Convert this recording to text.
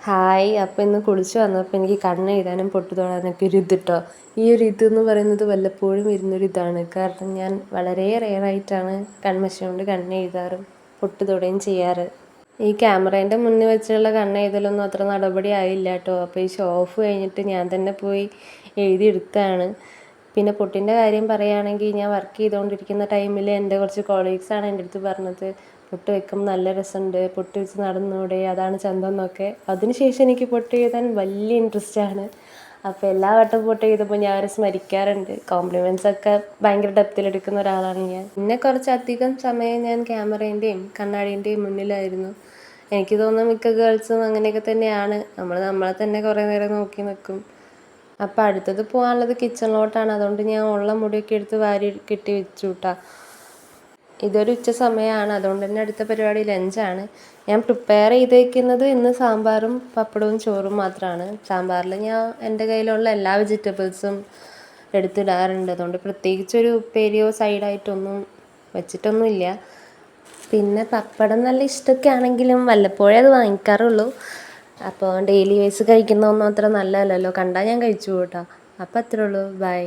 Hi. അപ്പം ഇന്ന് കുളിച്ച് വന്നപ്പോൾ എനിക്ക് കണ്ണെഴുതാനും പൊട്ട് തൊടാനൊക്കെ ഒരു ഇതിട്ടോ. ഈ ഒരു ഇതെന്ന് പറയുന്നത് വല്ലപ്പോഴും വരുന്നൊരിതാണ്. കാരണം ഞാൻ വളരെ റെയറായിട്ടാണ് കൺമഷി കൊണ്ട് കണ്ണെഴുതാറും പൊട്ട് തൊടുകയും ചെയ്യാറ്. ഈ ക്യാമറേൻ്റെ മുന്നിൽ വെച്ചുള്ള കണ്ണെഴുതലൊന്നും അത്ര നടപടി ആയില്ല കേട്ടോ. അപ്പോൾ ഈ ഷോ ഓഫ് കഴിഞ്ഞിട്ട് ഞാൻ തന്നെ പോയി എഴുതിയെടുത്തതാണ്. പിന്നെ പൊട്ടിൻ്റെ കാര്യം പറയുകയാണെങ്കിൽ ഞാൻ വർക്ക് ചെയ്തുകൊണ്ടിരിക്കുന്ന ടൈമിൽ എൻ്റെ കുറച്ച് കൊളീഗ്സാണ് എൻ്റെ അടുത്ത് പറഞ്ഞത്, പൊട്ട് വെക്കുമ്പോൾ നല്ല രസമുണ്ട്, പൊട്ട് വെച്ച് നടന്നൂടെ, അതാണ് ചന്തം എന്നൊക്കെ. അതിനുശേഷം എനിക്ക് പൊട്ട് എഴുതാൻ വലിയ ഇൻട്രസ്റ്റാണ്. അപ്പോൾ എല്ലാ വട്ടം പൊട്ട് എഴുതുമ്പോൾ ഞാൻ അവരെ സ്മരിക്കാറുണ്ട്. കോംപ്ലിമെൻറ്റ്സ് ഒക്കെ ഭയങ്കര ഡെപ്തിലെടുക്കുന്ന ഒരാളാണ് ഞാൻ. പിന്നെ കുറച്ചധികം സമയം ഞാൻ ക്യാമറേൻ്റെയും കണ്ണാടീൻ്റെയും മുന്നിലായിരുന്നു. എനിക്ക് തോന്നുന്നു മിക്ക ഗേൾസും അങ്ങനെയൊക്കെ തന്നെയാണ്. നമ്മളെ തന്നെ കുറേ നേരം നോക്കി നിൽക്കും. അപ്പം അടുത്തത് പോകാനുള്ളത് കിച്ചണിലോട്ടാണ്. അതുകൊണ്ട് ഞാൻ ഉള്ള മുടിയൊക്കെ എടുത്ത് വാരി കെട്ടി വെച്ചു കേട്ടോ. ഇതൊരു ഉച്ച സമയമാണ്, അതുകൊണ്ട് തന്നെ അടുത്ത പരിപാടി ലഞ്ചാണ്. ഞാൻ പ്രിപ്പയർ ചെയ്ത് വയ്ക്കുന്നത് ഇന്ന് സാമ്പാറും പപ്പടവും ചോറും മാത്രമാണ്. സാമ്പാറിൽ ഞാൻ എൻ്റെ കയ്യിലുള്ള എല്ലാ വെജിറ്റബിൾസും എടുത്തിടാറുണ്ട്. അതുകൊണ്ട് പ്രത്യേകിച്ചൊരു ഉപ്പേരിയോ സൈഡായിട്ടൊന്നും വെച്ചിട്ടൊന്നുമില്ല. പിന്നെ പപ്പടം നല്ല ഇഷ്ടമൊക്കെ ആണെങ്കിലും വല്ലപ്പോഴേ അത് വാങ്ങിക്കാറുള്ളൂ. അപ്പോൾ ഡെയിലി വൈസ് കഴിക്കുന്നതൊന്നും അത്ര നല്ലതല്ലല്ലോ. കണ്ടാൽ ഞാൻ കഴിച്ചു പോട്ടാ. അപ്പോൾ അത്രേ ഉള്ളൂ. ബൈ.